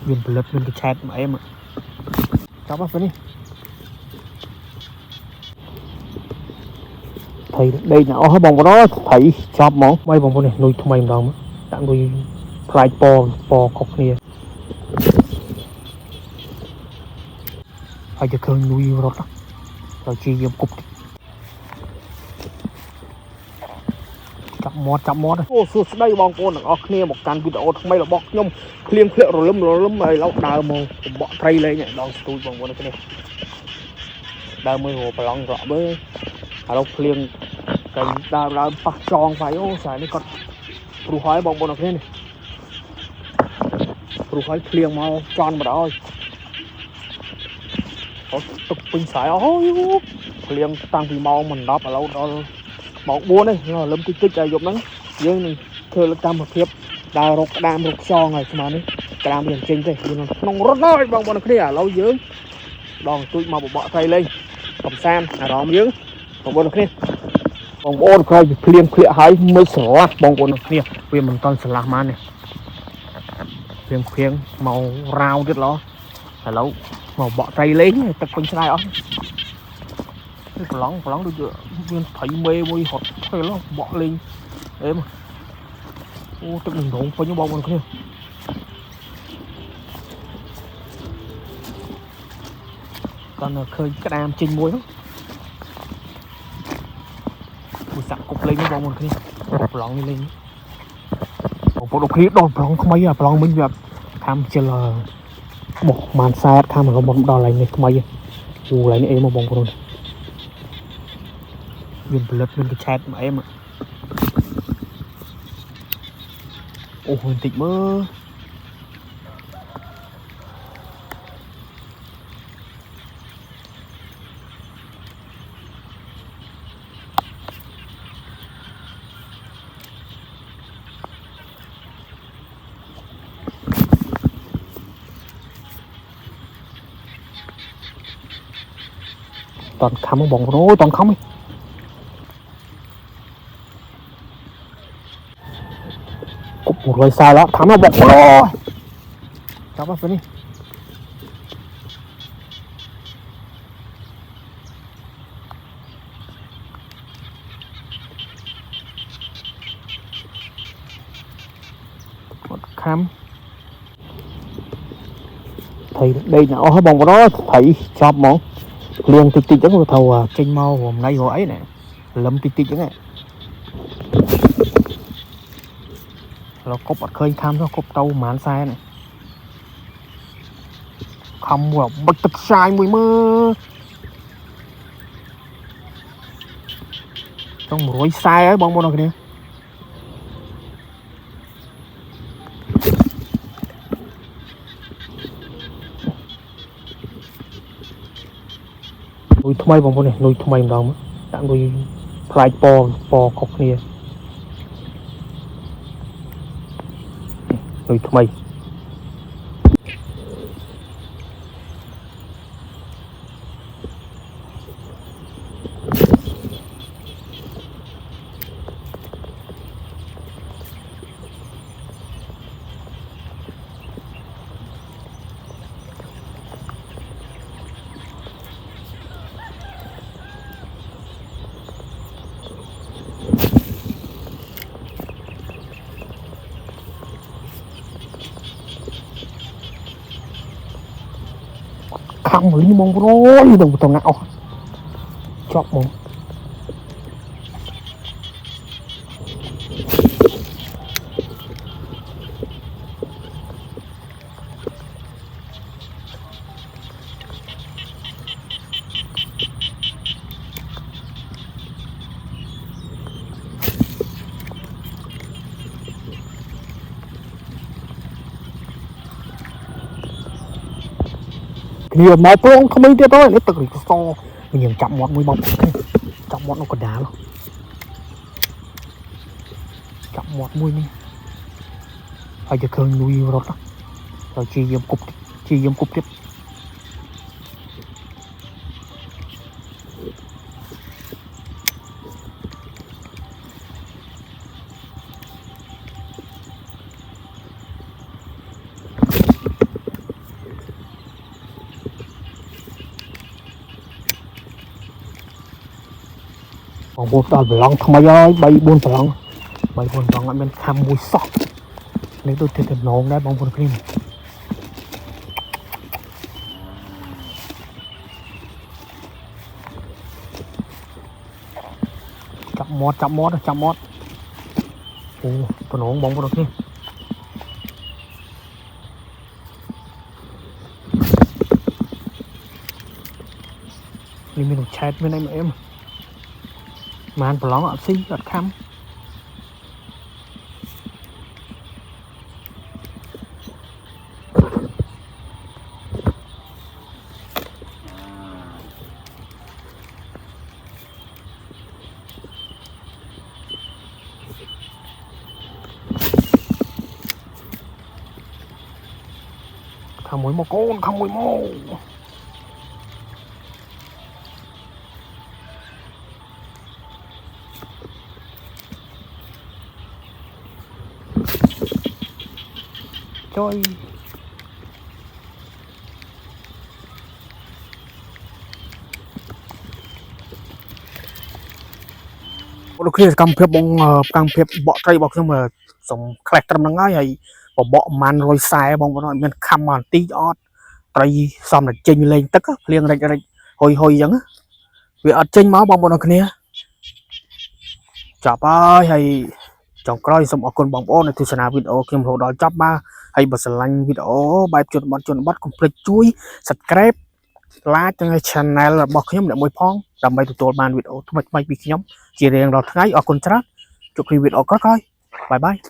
មានផលិតមានកញ្ឆែតមកអីមកចាប់ហ្នឹងនេះថៃដេកអស់ហើយបងប្អូនថៃចាប់ហ្មងមិនបងប្អូននេះនុយថ្មីម្ដងមកដាក់នុយផ្លាយពណ៌ខុសគ្នាហើយจะឃើញនុយរត់ដល់ជាយើងគប់ចាប់មាត់អូសួស្ដីបងប្អូនទាំងអស់គ្នាមកកាន់វីដេអូថ្មីរបស់ខ្ញុំភ្លៀងធ្លាក់រលឹមហើយឡោដើរមកបក់ត្រីលេងដល់ស្ទូចបងប្អូននេះដើរមើលរប្រឡងរក់មើលឥឡូវភ្លៀងតែដើរប៉ះចងវាយអូស្អែកនេះគាត់ព្រោះហើយបងប្អូនគ្នានេះព្រោះហើយភ្លៀងមកចន់បណ្ដោយអូទឹកពេញស្រែអស់ហើយភ្លៀងតាំងពីម៉ោង 10ឥឡូវដល់ម៉ោង 4 នេះលឹមតិចតែយប់ហ្នឹងយើងនឹងធ្វើកម្មភាពដើររកក្តាមរកខ្យងហើយស្មាននេះក្តាមវាចេញទេវាក្នុងរត់ហើយបងប្អូនគ្នាឥឡូវយើងដងទូចមកបបក់ត្រីលេងកំសាន្តអារម្មណ៍យើងបងប្អូនគ្នាបងប្អូនក្រោយពីភ្លៀងធ្លាក់ហើយមើលស្រឡះបងប្អូនគ្នាវាមិនទាន់ស្រឡះមកនេះភ្លៀងមករាវទៀតឡោះឥឡូវមកបក់ត្រីលេងទឹកពេញឆ្ងាយអស់ប្រឡងដូចមានព្រៃមេមួយហត់ទៅឡោះបក់លេងអេមអូទឹកនឹងរងពេញបងប្អូនគ្នាcòn khơi cái đam trên muối đó mùi sặc cục lên với bông một khi plong lên một đôi khi đòn plong không mấy à plong mình việc tham chơi là một màn xa tham mà một đòn lại này không mấy u lại em mà bông con nhìn lật lên cái chat mà em ạ ô hồn tịnh mơ toàn khăm bóng rồi toàn không cục một người sai đó thắm nó bóng rồi cháu bắt đi khăm thầy đây là ó bóng đó thầy chọc món liên tích giống như thầu trên mau hôm nay hồi ấy nè lâm tích giống này nó có bật khơi tham nó có tàu màn xe này không vào bật tập sai mùi mơ trong một rối sai ấy bông nào kìa nuôi thay bông này nuôi thay đồng đã nuôi phải po cọc kia nuôi thay khăm với mong rồi đồng tàu ngạo chọc mong nhiều máu plong không mấy tiếc thôi nó tự so mình nhìn chậm mọt mũi bông chậm mọt nó còn đá luôn chậm mọt mũi này phảiจะเคยnuôi rồi đó rồi chi yếm cục tiếp បងប្អូនដល់ប្រឡងថ្មីហើយ3 4ប្រឡងអត់មានខំមួយសោះនេះដូចទៅដំណងដែរបងប្អូនគ្នាចាប់មាត់អូតំណងបងប្អូនគ្នានេះមានឆែតមានអីមកអែមបានប្រឡងអត់ស៊ីអត់ខំខំមួយមកកូនខំមួយមកចុយលោកគ្រាសកម្មភាពបងកម្មភាពបកត្រីរបស់ខ្ញុំសុំខ្លះត្រឹមហ្នឹងហើយបបកប្រហែល140បងប្អូនអត់មានខំមកបន្តិចអត់ត្រីសំតែចេញលេងទឹកភ្លៀងរិចហុយអញ្ចឹងវាអត់ចេញមកបងប្អូនអរគ្នាចាប់ហើយចុងក្រោយសូមអរគុណបងប្អូនដែលទស្សនាវីដេអូខ្ញុំរហូតដល់ចប់បាទហើយបើស្រឡាញ់វីដេអូបែបជនបទកុំភ្លេចជួយ Subscribe like ទៅ Channel របស់ខ្ញុំអ្នកមួយផងដើម្បីទទួលបានវីដេអូថ្មីៗពីខ្ញុំជារៀងរាល់ថ្ងៃអរគុណច្រើនជួបគ្នាវីដេអូក្រោយៗបាយបាយ